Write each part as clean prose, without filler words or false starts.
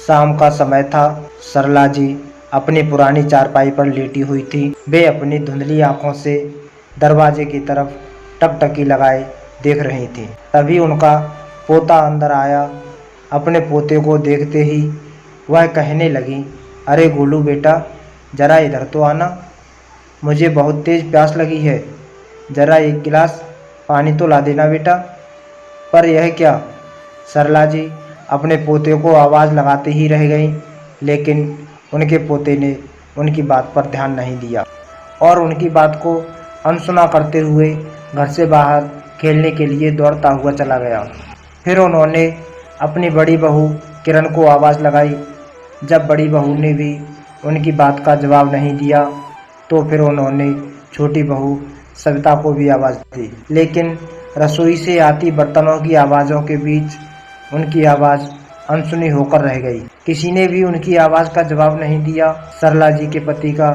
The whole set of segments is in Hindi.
शाम का समय था। सरला जी अपनी पुरानी चारपाई पर लेटी हुई थी। वे अपनी धुंधली आंखों से दरवाजे की तरफ टकटकी लगाए देख रही थी। तभी उनका पोता अंदर आया। अपने पोते को देखते ही वह कहने लगी, अरे गोलू बेटा, जरा इधर तो आना, मुझे बहुत तेज प्यास लगी है, जरा एक गिलास पानी तो ला देना बेटा। पर यह क्या? सरला जी अपने पोते को आवाज़ लगाते ही रह गईं, लेकिन उनके पोते ने उनकी बात पर ध्यान नहीं दिया और उनकी बात को अनसुना करते हुए घर से बाहर खेलने के लिए दौड़ता हुआ चला गया। फिर उन्होंने अपनी बड़ी बहू किरण को आवाज़ लगाई। जब बड़ी बहू ने भी उनकी बात का जवाब नहीं दिया तो फिर उन्होंने छोटी बहू सविता को भी आवाज़ दी, लेकिन रसोई से आती बर्तनों की आवाज़ों के बीच उनकी आवाज़ अनसुनी होकर रह गई। किसी ने भी उनकी आवाज़ का जवाब नहीं दिया। सरला जी के पति का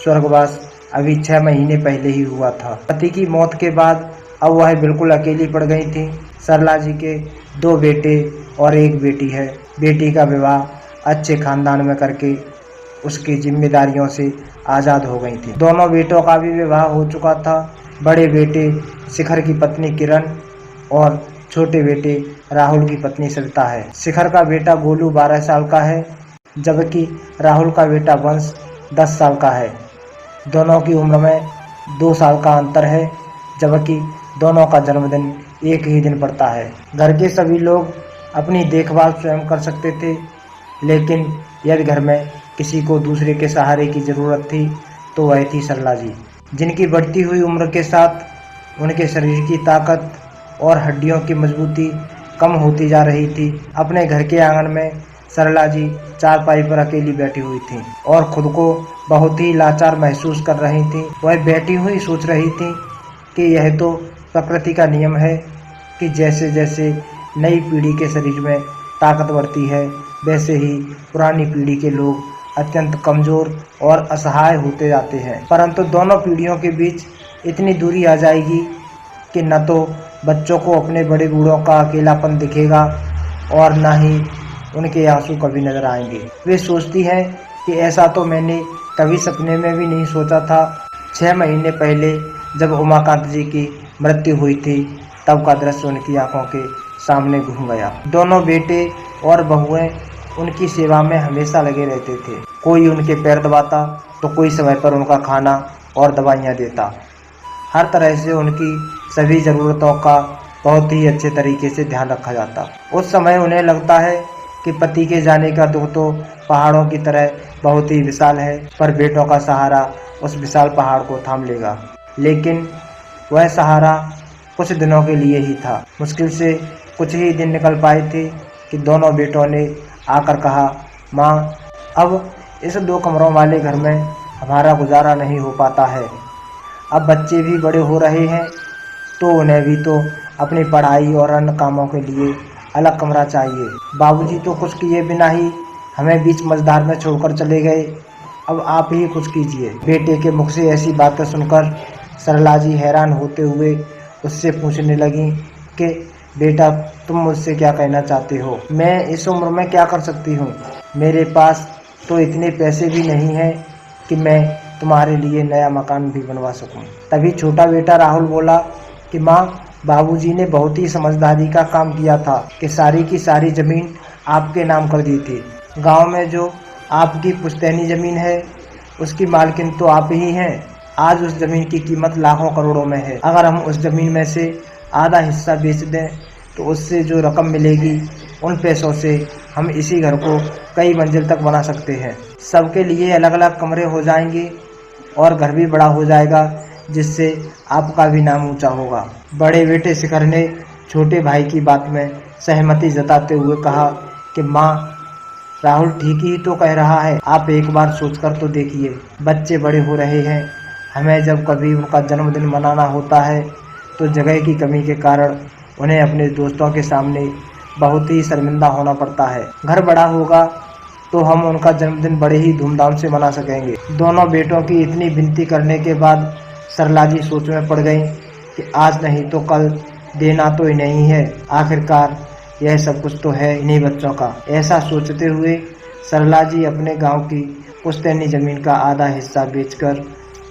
स्वर्गवास अभी 6 महीने पहले ही हुआ था। पति की मौत के बाद अब वह बिल्कुल अकेली पड़ गई थी। सरला जी के 2 बेटे और 1 बेटी है। बेटी का विवाह अच्छे खानदान में करके उसकी जिम्मेदारियों से आज़ाद हो गई थी। दोनों बेटों का भी विवाह हो चुका था। बड़े बेटे शिखर की पत्नी किरण और छोटे बेटे राहुल की पत्नी सविता है। शिखर का बेटा गोलू 12 साल का है, जबकि राहुल का बेटा वंश 10 साल का है। दोनों की उम्र में 2 साल का अंतर है, जबकि दोनों का जन्मदिन एक ही दिन पड़ता है। घर के सभी लोग अपनी देखभाल स्वयं कर सकते थे, लेकिन यदि घर में किसी को दूसरे के सहारे की ज़रूरत थी तो वह थी सरला जी, जिनकी बढ़ती हुई उम्र के साथ उनके शरीर की ताकत और हड्डियों की मजबूती कम होती जा रही थी। अपने घर के आंगन में सरला जी चारपाई पर अकेली बैठी हुई थी और खुद को बहुत ही लाचार महसूस कर रही थी। वह बैठी हुई सोच रही थी कि यह तो प्रकृति का नियम है कि जैसे जैसे नई पीढ़ी के शरीर में ताकत बढ़ती है, वैसे ही पुरानी पीढ़ी के लोग अत्यंत कमज़ोर और असहाय होते जाते हैं। परंतु दोनों पीढ़ियों के बीच इतनी दूरी आ जाएगी कि न तो बच्चों को अपने बड़े बूढ़ों का अकेलापन दिखेगा और न ही उनके आंसू कभी नजर आएंगे। वे सोचती हैं कि ऐसा तो मैंने कभी सपने में भी नहीं सोचा था। 6 महीने पहले जब उमाकांत जी की मृत्यु हुई थी, तब का दृश्य उनकी आंखों के सामने घूम गया। दोनों बेटे और बहुएं उनकी सेवा में हमेशा लगे रहते थे। कोई उनके पैर दबाता तो कोई समय पर उनका खाना और दवाइयाँ देता। हर तरह से उनकी सभी ज़रूरतों का बहुत ही अच्छे तरीके से ध्यान रखा जाता। उस समय उन्हें लगता है कि पति के जाने का दुख तो पहाड़ों की तरह बहुत ही विशाल है, पर बेटों का सहारा उस विशाल पहाड़ को थाम लेगा। लेकिन वह सहारा कुछ दिनों के लिए ही था। मुश्किल से कुछ ही दिन निकल पाए थे कि दोनों बेटों ने आकर कहा, माँ, अब इस 2 कमरों वाले घर में हमारा गुजारा नहीं हो पाता है। अब बच्चे भी बड़े हो रहे हैं तो उन्हें भी तो अपनी पढ़ाई और अन्य कामों के लिए अलग कमरा चाहिए। बाबूजी तो कुछ किए बिना ही हमें बीच मझधार में छोड़कर चले गए, अब आप ही कुछ कीजिए। बेटे के मुख से ऐसी बातें सुनकर सरला जी हैरान होते हुए उससे पूछने लगी कि बेटा, तुम मुझसे क्या कहना चाहते हो? मैं इस उम्र में क्या कर सकती हूँ? मेरे पास तो इतने पैसे भी नहीं हैं कि मैं तुम्हारे लिए नया मकान भी बनवा सकूं। तभी छोटा बेटा राहुल बोला कि माँ, बाबूजी ने बहुत ही समझदारी का काम किया था कि सारी की सारी ज़मीन आपके नाम कर दी थी। गांव में जो आपकी पुश्तैनी ज़मीन है उसकी मालकिन तो आप ही हैं। आज उस ज़मीन की कीमत लाखों करोड़ों में है। अगर हम उस ज़मीन में से आधा हिस्सा बेच दें तो उससे जो रकम मिलेगी, उन पैसों से हम इसी घर को कई मंजिल तक बना सकते हैं। सबके लिए अलग अलग कमरे हो जाएंगे और घर भी बड़ा हो जाएगा, जिससे आपका भी नाम ऊंचा होगा। बड़े बेटे शिखर ने छोटे भाई की बात में सहमति जताते हुए कहा कि माँ, राहुल ठीक ही तो कह रहा है, आप एक बार सोचकर तो देखिए। बच्चे बड़े हो रहे हैं, हमें जब कभी उनका जन्मदिन मनाना होता है तो जगह की कमी के कारण उन्हें अपने दोस्तों के सामने बहुत ही शर्मिंदा होना पड़ता है। घर बड़ा होगा तो हम उनका जन्मदिन बड़े ही धूमधाम से मना सकेंगे। दोनों बेटों की इतनी विनती करने के बाद सरला जी सोच में पड़ गईं कि आज नहीं तो कल देना तो ही नहीं है। आखिरकार यह सब कुछ तो है इन्हीं बच्चों का। ऐसा सोचते हुए सरला जी अपने गांव की पुश्तैनी जमीन का आधा हिस्सा बेचकर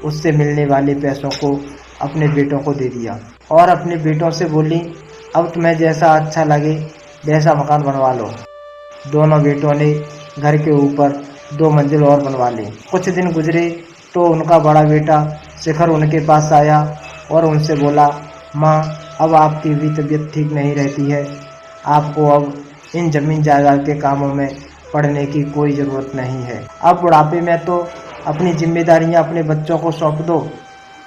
उससे मिलने वाले पैसों को अपने बेटों को दे दिया और अपने बेटों से बोली, अब तुम्हें जैसा अच्छा लगे वैसा मकान बनवा लो। दोनों बेटों ने घर के ऊपर 2 मंजिल और बनवा ली। कुछ दिन गुजरे तो उनका बड़ा बेटा शिखर उनके पास आया और उनसे बोला, माँ, अब आपकी भी तबीयत ठीक नहीं रहती है, आपको अब इन जमीन जायदाद के कामों में पड़ने की कोई ज़रूरत नहीं है। अब बुढ़ापे में तो अपनी जिम्मेदारियां अपने बच्चों को सौंप दो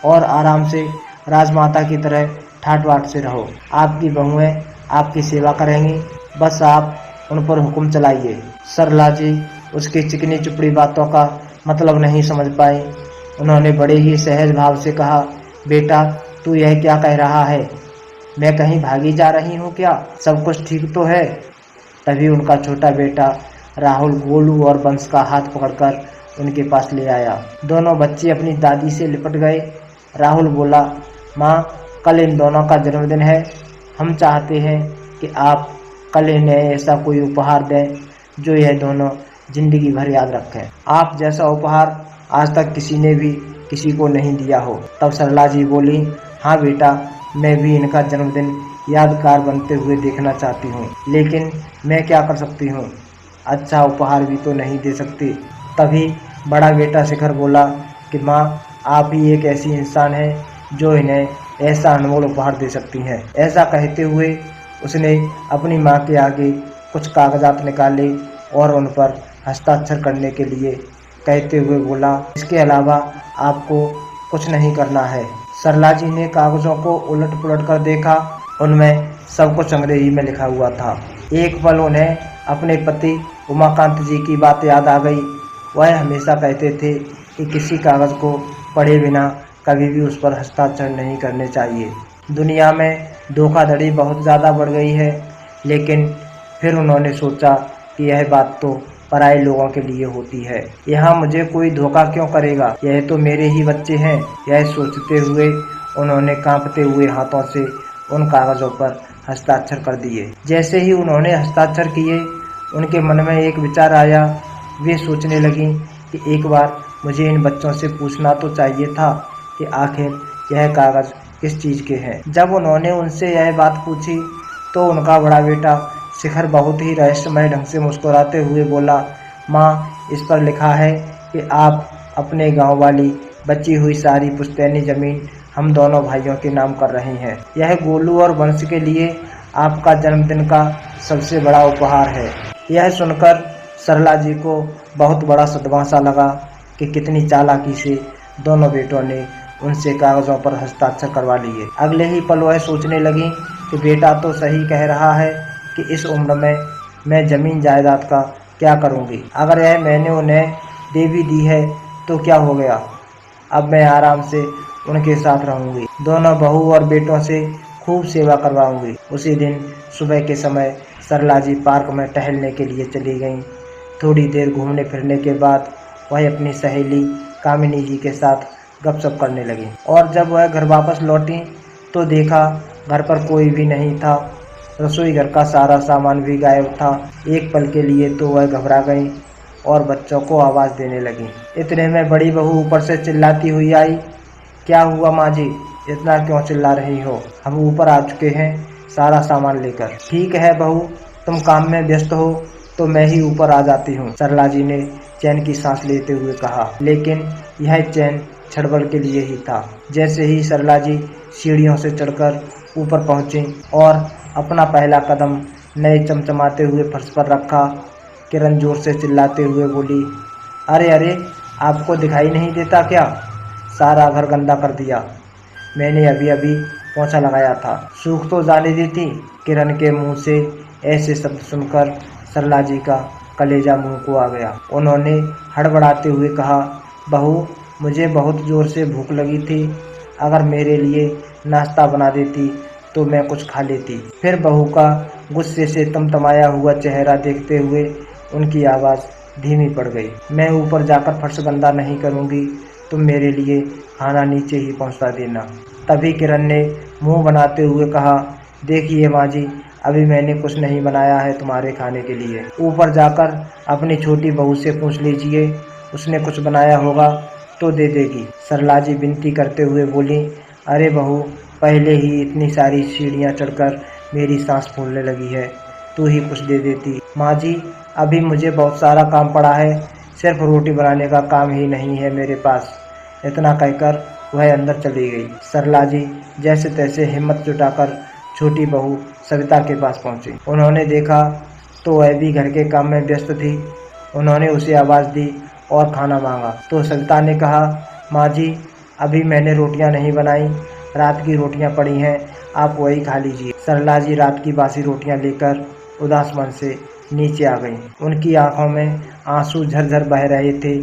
और आराम से राजमाता की तरह ठाट बाट से रहो। आपकी बहुएं आपकी सेवा करेंगी, बस आप उन पर हुक्म चलाइए। सरला जी उसकी चिकनी चुपड़ी बातों का मतलब नहीं समझ पाए। उन्होंने बड़े ही सहज भाव से कहा, बेटा, तू यह क्या कह रहा है? मैं कहीं भागी जा रही हूँ क्या? सब कुछ ठीक तो है। तभी उनका छोटा बेटा राहुल गोलू और बंश का हाथ पकड़कर उनके पास ले आया। दोनों बच्चे अपनी दादी से लिपट गए। राहुल बोला, माँ, कल इन दोनों का जन्मदिन है। हम चाहते हैं कि आप कल इन्हें ऐसा कोई उपहार दें जो यह दोनों जिंदगी भर याद रखें। आप जैसा उपहार आज तक किसी ने भी किसी को नहीं दिया हो। तब सरला जी बोली, हाँ बेटा, मैं भी इनका जन्मदिन यादगार बनते हुए देखना चाहती हूँ, लेकिन मैं क्या कर सकती हूँ? अच्छा उपहार भी तो नहीं दे सकती। तभी बड़ा बेटा शिखर बोला कि माँ, आप ही एक ऐसी इंसान हैं जो इन्हें ऐसा अनमोल उपहार दे सकती हैं। ऐसा कहते हुए उसने अपनी माँ के आगे कुछ कागजात निकाले और उन पर हस्ताक्षर करने के लिए कहते हुए बोला, इसके अलावा आपको कुछ नहीं करना है। सरला जी ने कागजों को उलट पुलट कर देखा। उनमें सब कुछ अंग्रेजी में लिखा हुआ था। एक पल उन्हें अपने पति उमाकांत जी की बात याद आ गई। वह हमेशा कहते थे कि किसी कागज को पढ़े बिना कभी भी उस पर हस्ताक्षर नहीं करने चाहिए। दुनिया में धोखाधड़ी बहुत ज़्यादा बढ़ गई है, लेकिन फिर उन्होंने सोचा कि यह बात तो पराए लोगों के लिए होती है। यहाँ मुझे कोई धोखा क्यों करेगा? यह तो मेरे ही बच्चे हैं। यह सोचते हुए उन्होंने कांपते हुए हाथों से उन कागजों पर हस्ताक्षर कर दिए। जैसे ही उन्होंने हस्ताक्षर किए, उनके मन में एक विचार आया। वे सोचने लगी कि एक बार मुझे इन बच्चों से पूछना तो चाहिए था कि आखिर यह कागज किस चीज़ के हैं। जब उन्होंने उनसे यह बात पूछी तो उनका बड़ा बेटा शिखर बहुत ही रहस्यमय ढंग से मुस्कुराते हुए बोला, माँ, इस पर लिखा है कि आप अपने गांव वाली बची हुई सारी पुश्तैनी ज़मीन हम दोनों भाइयों के नाम कर रहे हैं। यह गोलू और वंश के लिए आपका जन्मदिन का सबसे बड़ा उपहार है। यह सुनकर सरला जी को बहुत बड़ा सदमा सा लगा कि कितनी चालाकी से दोनों बेटों ने उनसे कागजों पर हस्ताक्षर करवा लिए। अगले ही पल वह सोचने लगी कि बेटा तो सही कह रहा है कि इस उम्र में मैं ज़मीन जायदाद का क्या करूंगी। अगर यह मैंने उन्हें दे भी दी है तो क्या हो गया, अब मैं आराम से उनके साथ रहूंगी। दोनों बहू और बेटों से खूब सेवा करवाऊंगी। उसी दिन सुबह के समय सरला जी पार्क में टहलने के लिए चली गईं। थोड़ी देर घूमने फिरने के बाद वह अपनी सहेली कामिनी जी के साथ गपशप करने लगी और जब वह घर वापस लौटी तो देखा घर पर कोई भी नहीं था। रसोई घर का सारा सामान भी गायब था। एक पल के लिए तो वह घबरा गई और बच्चों को आवाज़ देने लगी। इतने में बड़ी बहू ऊपर से चिल्लाती हुई आई, क्या हुआ माँ जी, इतना क्यों चिल्ला रही हो? हम ऊपर आ चुके हैं सारा सामान लेकर। ठीक है बहू, तुम काम में व्यस्त हो तो मैं ही ऊपर आ जाती हूँ, सरला जी ने चैन की सांस लेते हुए कहा। लेकिन यह चैन छड़बड़ के लिए ही था। जैसे ही सरला जी सीढ़ियों से चढ़कर ऊपर पहुंची और अपना पहला कदम नए चमचमाते हुए फर्श पर रखा, किरण जोर से चिल्लाते हुए बोली, अरे अरे, आपको दिखाई नहीं देता क्या? सारा घर गंदा कर दिया। मैंने अभी अभी पोंछा लगाया था, सूख तो जाने देती। किरण के मुंह से ऐसे शब्द सुनकर सरला जी का कलेजा मुंह को आ गया। उन्होंने हड़बड़ाते हुए कहा, बहू, मुझे बहुत ज़ोर से भूख लगी थी, अगर मेरे लिए नाश्ता बना देती तो मैं कुछ खा लेती। फिर बहू का गुस्से से तमतमाया हुआ चेहरा देखते हुए उनकी आवाज़ धीमी पड़ गई। मैं ऊपर जाकर फर्श गंदा नहीं करूँगी, तुम मेरे लिए खाना नीचे ही पहुँचा देना। तभी किरण ने मुंह बनाते हुए कहा, देखिए माँ जी, अभी मैंने कुछ नहीं बनाया है तुम्हारे खाने के लिए। ऊपर जाकर अपनी छोटी बहू से पूछ लीजिए, उसने कुछ बनाया होगा तो दे देगी। सरला जी विनती करते हुए बोली, अरे बहू, पहले ही इतनी सारी सीढ़ियाँ चढ़कर मेरी सांस फूलने लगी है, तू ही कुछ दे देती। माँ जी, अभी मुझे बहुत सारा काम पड़ा है, सिर्फ रोटी बनाने का काम ही नहीं है मेरे पास। इतना कहकर वह अंदर चली गई। सरला जी जैसे तैसे हिम्मत जुटाकर छोटी बहू सविता के पास पहुंची। उन्होंने देखा तो वह भी घर के काम में व्यस्त थी। उन्होंने उसे आवाज़ दी और खाना मांगा तो सविता ने कहा, माँ जी, अभी मैंने रोटियां नहीं बनाई, रात की रोटियां पड़ी हैं, आप वही खा लीजिए। सरला जी रात की बासी रोटियां लेकर उदास मन से नीचे आ गईं। उनकी आंखों में आंसू झरझर बह रहे थे।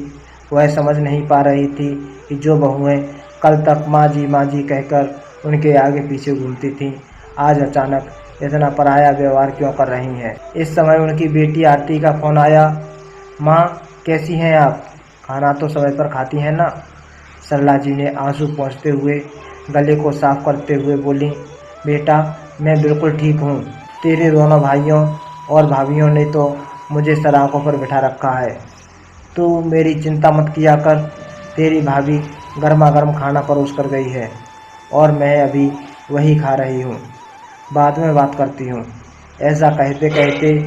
वह समझ नहीं पा रही थी कि जो बहुएं कल तक माँ जी कहकर उनके आगे पीछे घूमती थीं, आज अचानक इतना पराया व्यवहार क्यों कर रही हैं। इस समय उनकी बेटी आरती का फोन आया। माँ, कैसी हैं आप? खाना तो समय पर खाती हैं ना? सरला जी ने आंसू पोंछते हुए गले को साफ करते हुए बोली, बेटा, मैं बिल्कुल ठीक हूँ। तेरे दोनों भाइयों और भाभियों ने तो मुझे सराखों पर बिठा रखा है। तू मेरी चिंता मत किया कर, तेरी भाभी गर्मा गर्म खाना परोस कर गई है और मैं अभी वही खा रही हूँ, बाद में बात करती हूँ। ऐसा कहते कहते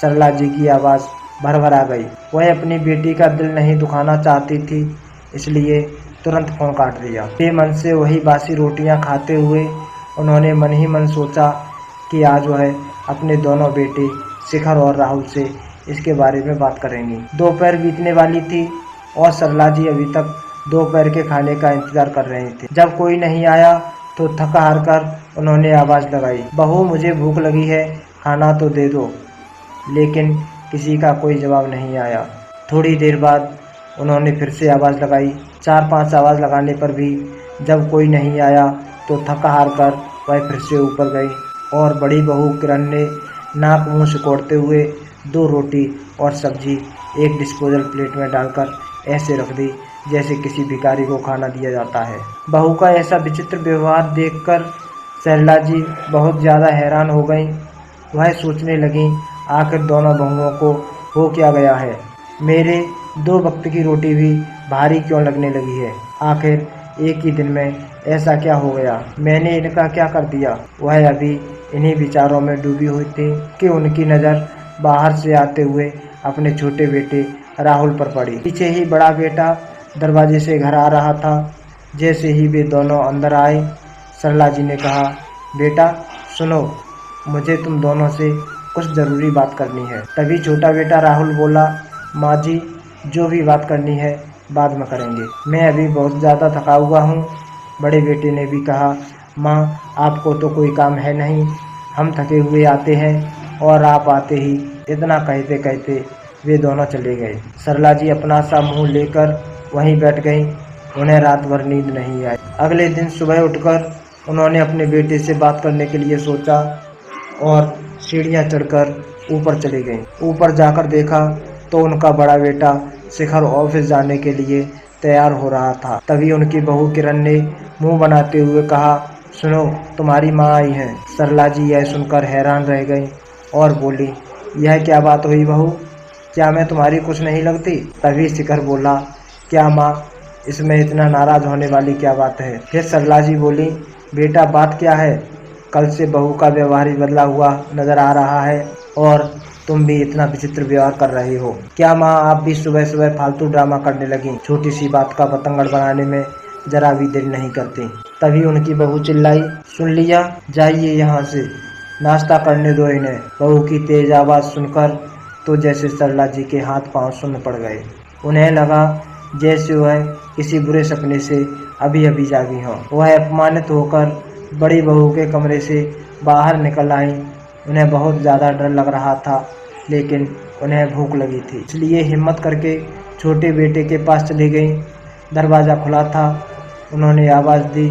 सरला जी की आवाज़ भरभर आ गई। वह अपनी बेटी का दिल नहीं दुखाना चाहती थी, इसलिए तुरंत फोन काट दिया। बेमन से वही बासी रोटियां खाते हुए उन्होंने मन ही मन सोचा कि आज वह अपने दोनों बेटे शिखर और राहुल से इसके बारे में बात करेंगी। दोपहर बीतने वाली थी और सरला जी अभी तक दोपहर के खाने का इंतजार कर रहे थे। जब कोई नहीं आया तो थका हार कर उन्होंने आवाज़ लगाई, बहू, मुझे भूख लगी है, खाना तो दे दो। लेकिन किसी का कोई जवाब नहीं आया। थोड़ी देर बाद उन्होंने फिर से आवाज़ लगाई। 4-5 आवाज़ लगाने पर भी जब कोई नहीं आया तो थका हार कर वह फिर से ऊपर गई और बड़ी बहू किरण ने नाक मुंह सिकोड़ते हुए 2 रोटी और सब्जी एक डिस्पोजल प्लेट में डालकर ऐसे रख दी जैसे किसी भिखारी को खाना दिया जाता है। बहू का ऐसा विचित्र व्यवहार देखकर सरला जी बहुत ज़्यादा हैरान हो गईं। वह सोचने लगीं, आखिर दोनों बहुओं को हो क्या गया है? मेरे 2 वक्त की रोटी भी भारी क्यों लगने लगी है? आखिर एक ही दिन में ऐसा क्या हो गया? मैंने इनका क्या कर दिया? वह अभी इन्हीं विचारों में डूबी हुई थी कि उनकी नज़र बाहर से आते हुए अपने छोटे बेटे राहुल पर पड़ी। पीछे ही बड़ा बेटा दरवाजे से घर आ रहा था। जैसे ही वे दोनों अंदर आए, सरला जी ने कहा, बेटा सुनो, मुझे तुम दोनों से कुछ ज़रूरी बात करनी है। तभी छोटा बेटा राहुल बोला, माँ जी, जो भी बात करनी है बाद में करेंगे, मैं अभी बहुत ज़्यादा थका हुआ हूँ। बड़े बेटे ने भी कहा, माँ, आपको तो कोई काम है नहीं, हम थके हुए आते हैं और आप आते ही। इतना कहते कहते वे दोनों चले गए। सरला जी अपना सा मुँह लेकर वहीं बैठ गईं। उन्हें रात भर नींद नहीं आई। अगले दिन सुबह उठकर उन्होंने अपने बेटे से बात करने के लिए सोचा और सीढ़ियाँ चढ़कर ऊपर चली गईं। ऊपर जाकर देखा तो उनका बड़ा बेटा शिखर ऑफिस जाने के लिए तैयार हो रहा था। तभी उनकी बहू किरण ने मुंह बनाते हुए कहा, सुनो, तुम्हारी माँ आई है। सरला जी यह सुनकर हैरान रह गई और बोली, यह क्या बात हुई बहू? क्या मैं तुम्हारी कुछ नहीं लगती? तभी शिखर बोला, क्या माँ, इसमें इतना नाराज़ होने वाली क्या बात है? फिर सरला जी बोली, बेटा बात क्या है? कल से बहू का व्यवहार ही बदला हुआ नज़र आ रहा है और तुम भी इतना विचित्र व्यवहार कर रही हो। क्या माँ, आप भी सुबह सुबह फालतू ड्रामा करने लगी? छोटी सी बात का बतंगड़ बनाने में जरा भी देर नहीं करती। तभी उनकी बहू चिल्लाई, सुन लिया, जाइए यहाँ से, नाश्ता करने दो इन्हें। बहू की तेज आवाज़ सुनकर तो जैसे सरला जी के हाथ पांव सुन्न पड़ गए। उन्हें लगा जैसे वह किसी बुरे सपने से अभी अभी जागी हों। वह अपमानित होकर बड़ी बहू के कमरे से बाहर निकल आई। उन्हें बहुत ज़्यादा डर लग रहा था, लेकिन उन्हें भूख लगी थी, इसलिए हिम्मत करके छोटे बेटे के पास चली गई। दरवाज़ा खुला था। उन्होंने आवाज़ दी,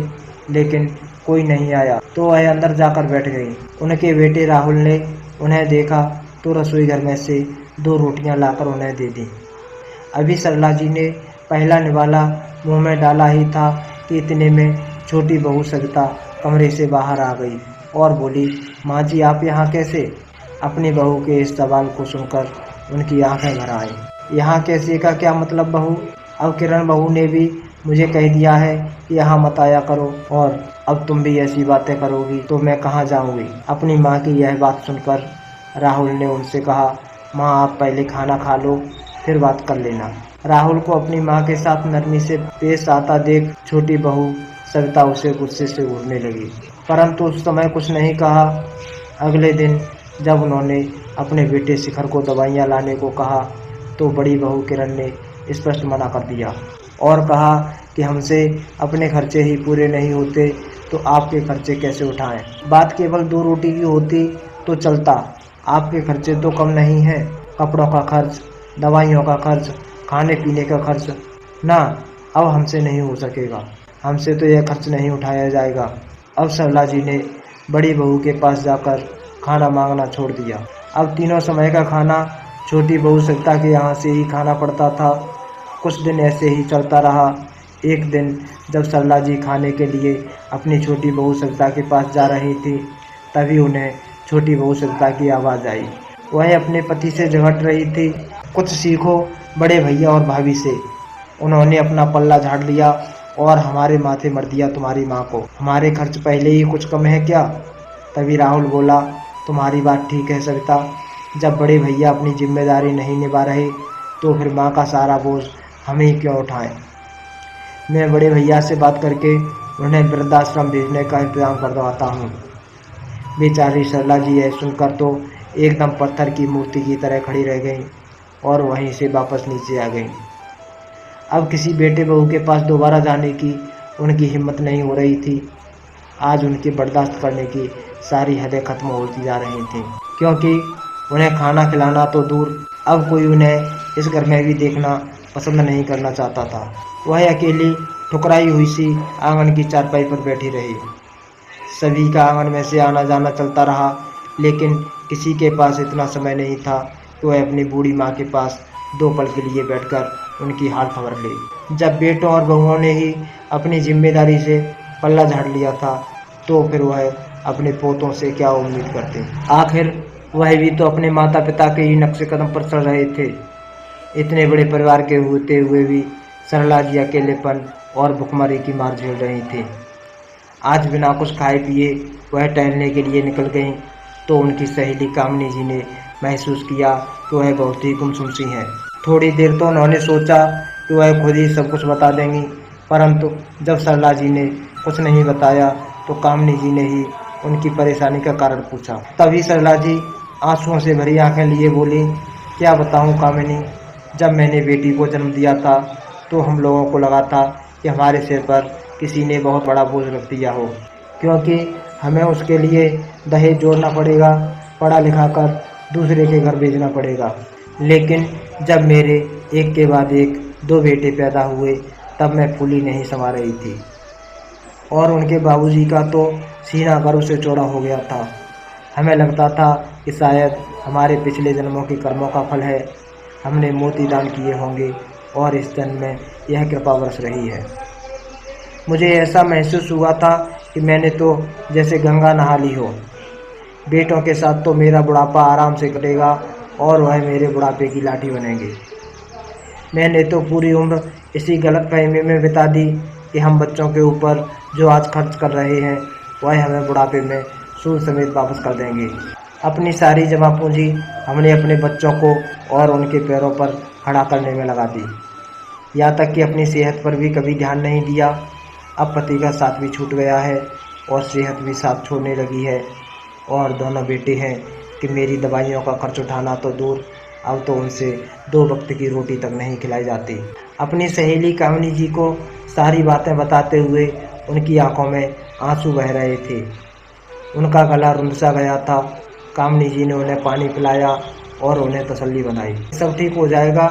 लेकिन कोई नहीं आया तो वह अंदर जाकर बैठ गई। उनके बेटे राहुल ने उन्हें देखा तो रसोई घर में से 2 रोटियां लाकर उन्हें दे दी। अभी सरला जी ने पहला निवाला मुंह में डाला ही था कि इतने में छोटी बहू सविता कमरे से बाहर आ गई और बोली, माँ जी आप यहाँ कैसे? अपनी बहू के इस सवाल को सुनकर उनकी आंखें भर आईं। यहाँ कैसे का क्या मतलब बहू? अब किरण बहू ने भी मुझे कह दिया है कि यहाँ मत आया करो, और अब तुम भी ऐसी बातें करोगी तो मैं कहाँ जाऊँगी। अपनी माँ की यह बात सुनकर राहुल ने उनसे कहा, माँ आप पहले खाना खा लो, फिर बात कर लेना। राहुल को अपनी माँ के साथ नरमी से पेश आता देख छोटी बहू सविता उसे गुस्से से घूरने लगी, परंतु उस समय कुछ नहीं कहा। अगले दिन जब उन्होंने अपने बेटे शिखर को दवाइयाँ लाने को कहा तो बड़ी बहू किरण ने स्पष्ट मना कर दिया और कहा कि हमसे अपने खर्चे ही पूरे नहीं होते तो आपके खर्चे कैसे उठाएं। बात केवल 2 रोटी की होती तो चलता, आपके खर्चे तो कम नहीं हैं। कपड़ों का खर्च, दवाइयों का खर्च, खाने पीने का खर्च ना, अब हमसे नहीं हो सकेगा, हमसे तो यह खर्च नहीं उठाया जाएगा। अब सरला जी ने बड़ी बहू के पास जाकर खाना मांगना छोड़ दिया। अब तीनों समय का खाना छोटी बहू सविता के यहाँ से ही खाना पड़ता था। कुछ दिन ऐसे ही चलता रहा। एक दिन जब सरला जी खाने के लिए अपनी छोटी बहू सविता के पास जा रही थी, तभी उन्हें छोटी बहू सविता की आवाज़ आई। वह अपने पति से झगड़ रही थी, कुछ सीखो बड़े भैया और भाभी से। उन्होंने अपना पल्ला झाड़ लिया और हमारे माथे मर दिया तुम्हारी माँ को। हमारे खर्च पहले ही कुछ कम है क्या? तभी राहुल बोला, तुम्हारी बात ठीक है सविता, जब बड़े भैया अपनी जिम्मेदारी नहीं निभा रहे तो फिर माँ का सारा बोझ हम ही क्यों उठाएं। मैं बड़े भैया से बात करके उन्हें वृद्धाश्रम भेजने का इंतजाम करवाता हूँ। बेचारी सरला जी यह सुनकर तो एकदम पत्थर की मूर्ति की तरह खड़ी रह गई और वहीं से वापस नीचे आ गई। अब किसी बेटे बहू के पास दोबारा जाने की उनकी हिम्मत नहीं हो रही थी। आज उनकी बर्दाश्त करने की सारी हदें खत्म होती जा रही थीं, क्योंकि उन्हें खाना खिलाना तो दूर, अब कोई उन्हें इस घर में भी देखना पसंद नहीं करना चाहता था। वह अकेली ठुकराई हुई सी आंगन की चारपाई पर बैठी रही। सभी का आंगन में से आना जाना चलता रहा, लेकिन किसी के पास इतना समय नहीं था कि वह अपनी बूढ़ी माँ के पास 2 पल के लिए बैठकर उनकी हाल खबर ले। जब बेटों और बहुओं ने ही अपनी जिम्मेदारी से पल्ला झाड़ लिया था तो फिर वह अपने पोतों से क्या उम्मीद करते। आखिर वह भी तो अपने माता पिता के ही नक्शे कदम पर चल रहे थे। इतने बड़े परिवार के होते हुए भी सरला जी अकेलेपन और भुखमरी की मार झेल रही थी। आज बिना कुछ खाए पिए वह टहलने के लिए निकल गईं तो उनकी सहेली कामनी जी ने महसूस किया कि वह बहुत ही गुमसुम सी हैं। थोड़ी देर तो उन्होंने सोचा कि वह खुद ही सब कुछ बता देंगी, परंतु जब सरला जी ने कुछ नहीं बताया तो कामनी जी ने ही उनकी परेशानी का कारण पूछा। तभी सरला जी आंसुओं से भरी आंखें लिए बोली, क्या बताऊं कामिनी, जब मैंने बेटी को जन्म दिया था तो हम लोगों को लगा था कि हमारे सिर पर किसी ने बहुत बड़ा बोझ रख दिया हो, क्योंकि हमें उसके लिए दहेज जोड़ना पड़ेगा, पढ़ा लिखा कर दूसरे के घर भेजना पड़ेगा। लेकिन जब मेरे एक के बाद एक 2 बेटे पैदा हुए तब मैं फूली नहीं समा रही थी, और उनके बाबूजी का तो सीना गर्व से चौड़ा हो गया था। हमें लगता था कि शायद हमारे पिछले जन्मों के कर्मों का फल है, हमने मोती दान किए होंगे और इस जन्म में यह कृपा बरस रही है। मुझे ऐसा महसूस हुआ था कि मैंने तो जैसे गंगा नहा ली हो। बेटों के साथ तो मेरा बुढ़ापा आराम से कटेगा और वह मेरे बुढ़ापे की लाठी बनेंगे। मैंने तो पूरी उम्र इसी गलतफहमी में बिता दी कि हम बच्चों के ऊपर जो आज खर्च कर रहे हैं वह हमें बुढ़ापे में सूद समेत वापस कर देंगे। अपनी सारी जमा पूंजी हमने अपने बच्चों को और उनके पैरों पर खड़ा करने में लगा दी, यहाँ तक कि अपनी सेहत पर भी कभी ध्यान नहीं दिया। अब पति का साथ भी छूट गया है और सेहत भी साथ छोड़ने लगी है, और दोनों बेटे हैं कि मेरी दवाइयों का खर्च उठाना तो दूर, अब तो उनसे 2 वक्त की रोटी तक नहीं खिलाई जाती। अपनी सहेली कामनी जी को सारी बातें बताते हुए उनकी आंखों में आंसू बह रहे थे। उनका गला रुंध सा गया था। कामनी जी ने उन्हें पानी पिलाया और उन्हें तसल्ली बनाई। सब ठीक हो जाएगा।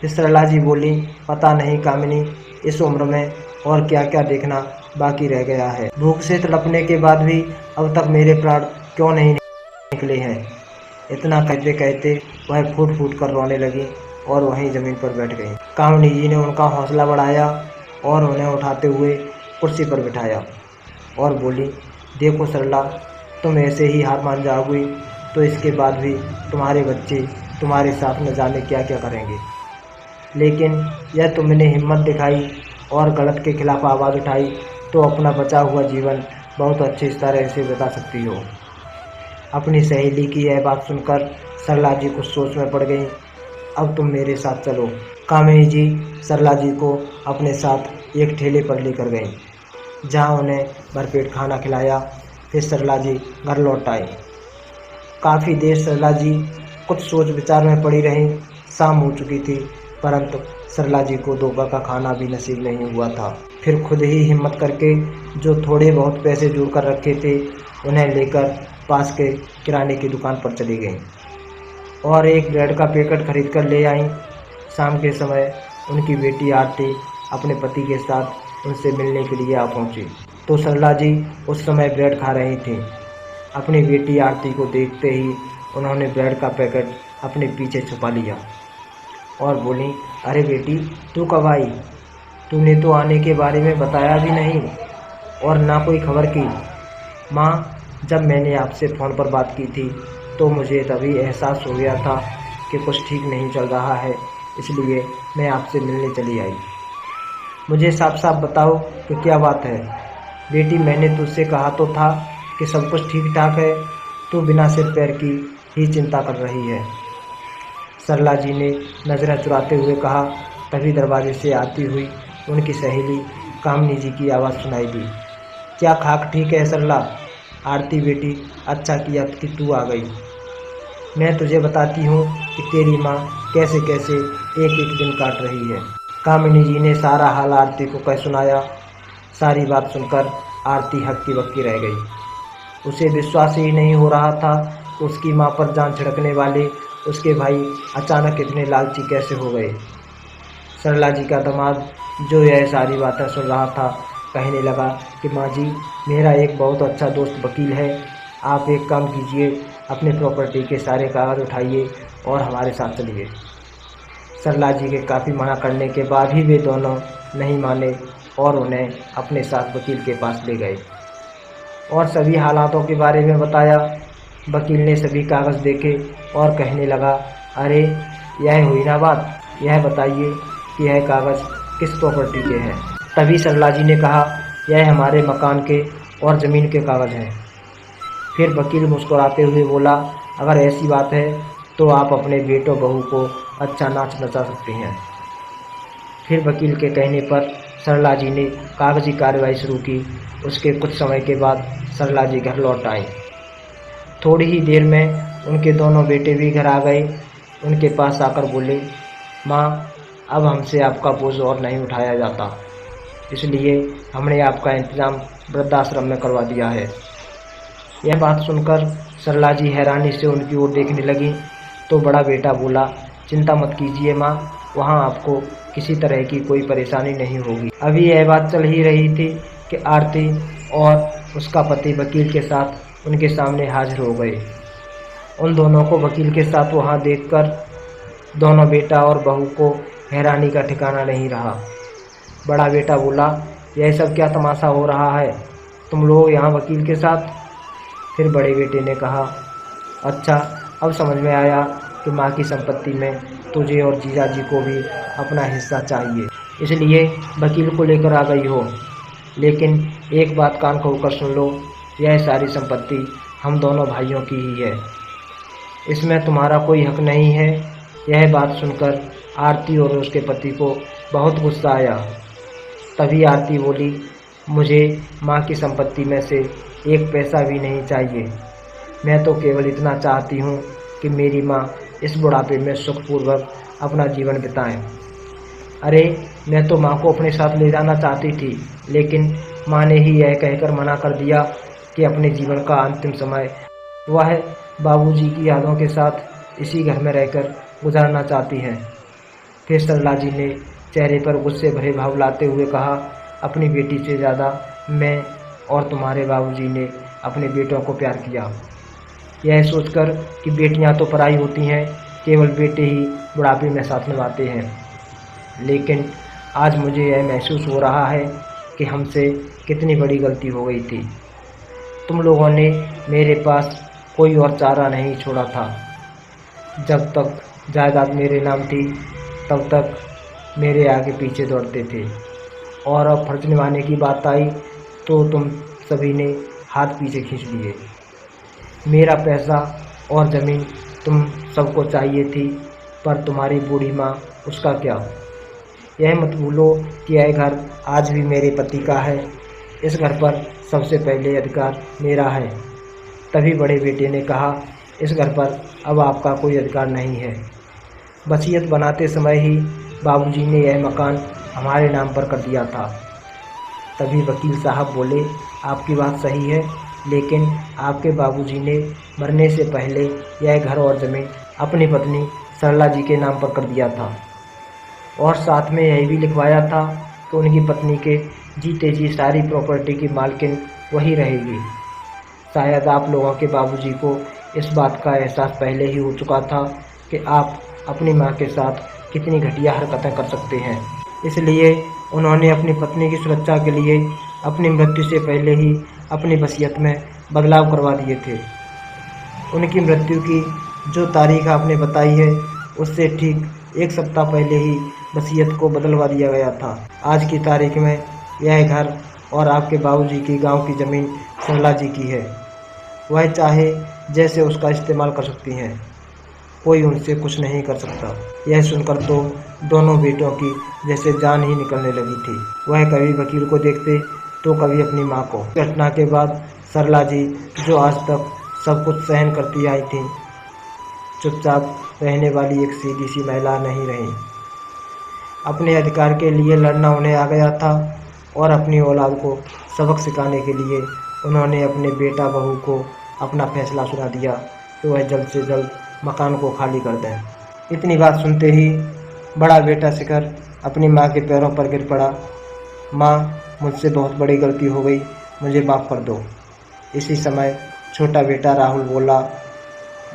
फिर सरला जी बोली, पता नहीं कामिनी, इस उम्र में और क्या क्या देखना बाकी रह गया है। भूख से तड़पने के बाद भी अब तक मेरे प्राण क्यों नहीं निकले हैं। इतना कहते कहते वह फूट फूट कर रोने लगी और वहीं ज़मीन पर बैठ गई। कामनी जी ने उनका हौसला बढ़ाया और उन्हें उठाते हुए कुर्सी पर बिठाया और बोली, देखो सरला, तुम ऐसे ही हार मान जाओगी तो इसके बाद भी तुम्हारे बच्चे तुम्हारे साथ न जाने क्या क्या करेंगे। लेकिन यह तुमने हिम्मत दिखाई और गलत के खिलाफ आवाज़ उठाई तो अपना बचा हुआ जीवन बहुत अच्छी तरह से बिता सकती हो। अपनी सहेली की यह बात सुनकर सरला जी कुछ सोच में पड़ गई। अब तुम मेरे साथ चलो। कामिनी जी सरला जी को अपने साथ एक ठेले पर लेकर गई, जहां उन्हें भरपेट खाना खिलाया। फिर सरला जी घर लौट आए। काफ़ी देर सरला जी कुछ सोच विचार में पड़ी रहीं। शाम हो चुकी थी, परंतु सरला जी को दोपहर का खाना भी नसीब नहीं हुआ था। फिर खुद ही हिम्मत करके जो थोड़े बहुत पैसे जोड़ कर रखे थे उन्हें लेकर पास के किराने की दुकान पर चली गईं और एक ब्रेड का पैकेट खरीद कर ले आईं। शाम के समय उनकी बेटी आरती अपने पति के साथ उनसे मिलने के लिए आ पहुंची तो सरला जी उस समय ब्रेड खा रही थीं। अपनी बेटी आरती को देखते ही उन्होंने ब्रेड का पैकेट अपने पीछे छुपा लिया और बोली, अरे बेटी तू कब आई? तूने तो आने के बारे में बताया भी नहीं और ना कोई खबर की। माँ, जब मैंने आपसे फ़ोन पर बात की थी तो मुझे तभी एहसास हो गया था कि कुछ ठीक नहीं चल रहा है, इसलिए मैं आपसे मिलने चली आई। मुझे साफ साफ बताओ कि क्या बात है। बेटी, मैंने तुझसे कहा तो था कि सब कुछ ठीक ठाक है, तू बिना सिर पैर की ही चिंता कर रही है। सरला जी ने नज़रें चुराते हुए कहा। तभी दरवाजे से आती हुई उनकी सहेली कामिनी जी की आवाज़ सुनाई दी। क्या खाक ठीक है सरला? आरती बेटी, अच्छा किया कि तू आ गई। मैं तुझे बताती हूँ कि तेरी माँ कैसे कैसे एक एक दिन काट रही है। कामिनी जी ने सारा हाल आरती को कह सुनाया। सारी बात सुनकर आरती हक्की बक्की रह गई। उसे विश्वास ही नहीं हो रहा था कि उसकी माँ पर जान छिड़कने वाले उसके भाई अचानक इतने लालची कैसे हो गए। सरला जी का दामाद जो यह सारी बातें सुन रहा था कहने लगा कि माँ जी, मेरा एक बहुत अच्छा दोस्त वकील है। आप एक काम कीजिए, अपने प्रॉपर्टी के सारे कागज़ उठाइए और हमारे साथ चलिए। सरला जी के काफ़ी मना करने के बाद ही वे दोनों नहीं माने और उन्हें अपने साथ वकील के पास ले गए और सभी हालातों के बारे में बताया। वकील ने सभी कागज़ देखे और कहने लगा, अरे यह हुई ना बात, यह बताइए कि यह कागज़ किस प्रॉपर्टी के हैं। तभी सरला जी ने कहा, यह हमारे मकान के और ज़मीन के कागज़ हैं। फिर वकील मुस्कुराते हुए बोला, अगर ऐसी बात है तो आप अपने बेटों बहू को अच्छा नाच नचा सकते हैं। फिर वकील के कहने पर सरला जी ने कागजी कार्रवाई शुरू की। उसके कुछ समय के बाद सरला जी घर लौट आई। थोड़ी ही देर में उनके दोनों बेटे भी घर आ गए। उनके पास आकर बोले, माँ, अब हमसे आपका बोझ और नहीं उठाया जाता, इसलिए हमने आपका इंतज़ाम वृद्धाश्रम में करवा दिया है। यह बात सुनकर सरला जी हैरानी से उनकी ओर देखने लगी तो बड़ा बेटा बोला, चिंता मत कीजिए माँ, वहाँ आपको किसी तरह की कोई परेशानी नहीं होगी। अभी यह बात चल ही रही थी कि आरती और उसका पति वकील के साथ उनके सामने हाजिर हो गए। उन दोनों को वकील के साथ वहाँ देखकर दोनों बेटा और बहू को हैरानी का ठिकाना नहीं रहा। बड़ा बेटा बोला, यह सब क्या तमाशा हो रहा है, तुम लोग यहाँ वकील के साथ? फिर बड़े बेटे ने कहा, अच्छा अब समझ में आया कि माँ की संपत्ति में तुझे और जीजा जी को भी अपना हिस्सा चाहिए, इसलिए वकील को लेकर आ गई हो। लेकिन एक बात कान खोलकर सुन लो, यह सारी संपत्ति हम दोनों भाइयों की ही है, इसमें तुम्हारा कोई हक नहीं है। यह बात सुनकर आरती और उसके पति को बहुत गुस्सा आया। तभी आरती बोली, मुझे माँ की संपत्ति में से एक पैसा भी नहीं चाहिए। मैं तो केवल इतना चाहती हूँ कि मेरी माँ इस बुढ़ापे में सुखपूर्वक अपना जीवन बिताएं। अरे मैं तो माँ को अपने साथ ले जाना चाहती थी, लेकिन माँ ने ही यह कहकर मना कर दिया कि अपने जीवन का अंतिम समय वह बाबूजी की यादों के साथ इसी घर में रहकर गुजारना चाहती हैं। फिर सरला जी ने चेहरे पर गुस्से भरे भाव लाते हुए कहा, अपनी बेटी से ज़्यादा मैं और तुम्हारे बाबूजी ने अपने बेटों को प्यार किया। यह सोचकर कि बेटियां तो पराई होती हैं, केवल बेटे ही बुढ़ापे में साथ निभाते हैं। लेकिन आज मुझे यह महसूस हो रहा है कि हमसे कितनी बड़ी गलती हो गई थी। तुम लोगों ने मेरे पास कोई और चारा नहीं छोड़ा था। जब तक जायदाद मेरे नाम थी तब तक मेरे आगे पीछे दौड़ते थे, और अब फर्ज निभाने की बात आई तो तुम सभी ने हाथ पीछे खींच लिए। मेरा पैसा और ज़मीन तुम सबको चाहिए थी, पर तुम्हारी बूढ़ी माँ, उसका क्या? यह मत भूलो कि यह घर आज भी मेरे पति का है। इस घर पर सबसे पहले अधिकार मेरा है। तभी बड़े बेटे ने कहा, इस घर पर अब आपका कोई अधिकार नहीं है। वसीयत बनाते समय ही बाबूजी ने यह मकान हमारे नाम पर कर दिया था। तभी वकील साहब बोले, आपकी बात सही है, लेकिन आपके बाबूजी ने मरने से पहले यह घर और ज़मीन अपनी पत्नी सरला जी के नाम पर कर दिया था, और साथ में यह भी लिखवाया था कि उनकी पत्नी के जीते जी सारी प्रॉपर्टी की मालकिन वही रहेगी। शायद आप लोगों के बाबूजी को इस बात का एहसास पहले ही हो चुका था कि आप अपनी माँ के साथ कितनी घटिया हरकतें कर सकते हैं, इसलिए उन्होंने अपनी पत्नी की सुरक्षा के लिए अपनी मृत्यु से पहले ही अपनी वसीयत में बदलाव करवा दिए थे। उनकी मृत्यु की जो तारीख आपने बताई है, उससे ठीक 1 सप्ताह पहले ही वसीयत को बदलवा दिया गया था। आज की तारीख में यह घर और आपके बाबूजी की गांव की ज़मीन सरला जी की है। वह चाहे जैसे उसका इस्तेमाल कर सकती हैं, कोई उनसे कुछ नहीं कर सकता। यह सुनकर तो दोनों बेटों की जैसे जान ही निकलने लगी थी। वह कभी वकील को देखते तो कभी अपनी माँ को। घटना के बाद सरला जी, जो आज तक सब कुछ सहन करती आई थी, चुपचाप रहने वाली एक सीधी सी महिला नहीं रही। अपने अधिकार के लिए लड़ना उन्हें आ गया था, और अपनी औलाद को सबक सिखाने के लिए उन्होंने अपने बेटा बहू को अपना फैसला सुना दिया कि वह जल्द से जल्द मकान को खाली कर दें। इतनी बात सुनते ही बड़ा बेटा शिखर अपनी माँ के पैरों पर गिर पड़ा। माँ, मुझसे बहुत बड़ी गलती हो गई, मुझे माफ़ कर दो। इसी समय छोटा बेटा राहुल बोला,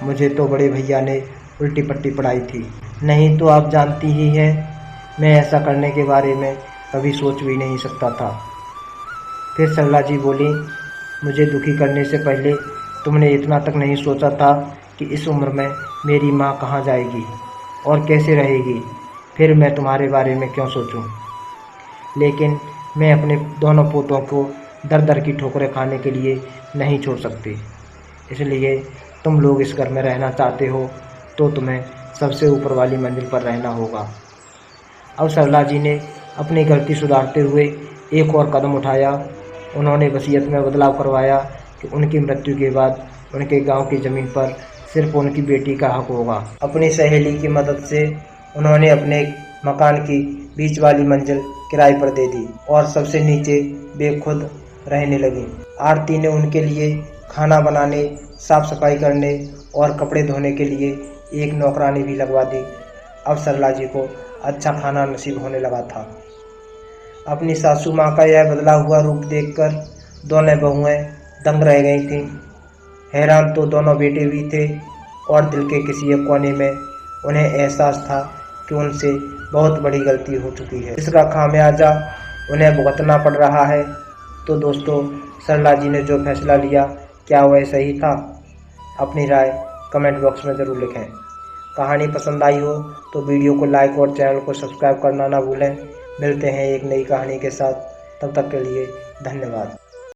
मुझे तो बड़े भैया ने उल्टी पट्टी पढ़ाई थी। नहीं तो आप जानती ही हैं, मैं ऐसा करने के बारे में कभी सोच भी नहीं सकता था। फिर सरला जी बोली, मुझे दुखी करने से पहले तुमने इतना तक नहीं सोचा था कि इस उम्र में मेरी माँ कहाँ जाएगी और कैसे रहेगी। फिर मैं तुम्हारे बारे में क्यों सोचूं? लेकिन मैं अपने दोनों पोतों को दर दर की ठोकरें खाने के लिए नहीं छोड़ सकती। इसलिए तुम लोग इस घर में रहना चाहते हो तो तुम्हें सबसे ऊपर वाली मंजिल पर रहना होगा। अब सरला जी ने अपनी गलती सुधारते हुए एक और कदम उठाया। उन्होंने वसीयत में बदलाव करवाया कि उनकी मृत्यु के बाद उनके गांव की ज़मीन पर सिर्फ उनकी बेटी का हक होगा। अपनी सहेली की मदद से उन्होंने अपने मकान की बीच वाली मंजिल किराए पर दे दी, और सबसे नीचे वे खुद रहने लगी। आरती ने उनके लिए खाना बनाने, साफ सफाई करने और कपड़े धोने के लिए एक नौकरानी भी लगवा दी। अब सरला जी को अच्छा खाना नसीब होने लगा था। अपनी सासू माँ का यह बदला हुआ रूप देखकर दोनों बहुएं दंग रह गई थीं। हैरान तो दोनों बेटे भी थे, और दिल के किसी एक कोने में उन्हें एहसास था कि उनसे बहुत बड़ी गलती हो चुकी है, इसका खामियाजा उन्हें भुगतना पड़ रहा है। तो दोस्तों, सरला जी ने जो फैसला लिया, क्या वह सही था? अपनी राय कमेंट बॉक्स में ज़रूर लिखें। कहानी पसंद आई हो तो वीडियो को लाइक और चैनल को सब्सक्राइब करना ना भूलें। मिलते हैं एक नई कहानी के साथ, तब तक के लिए धन्यवाद।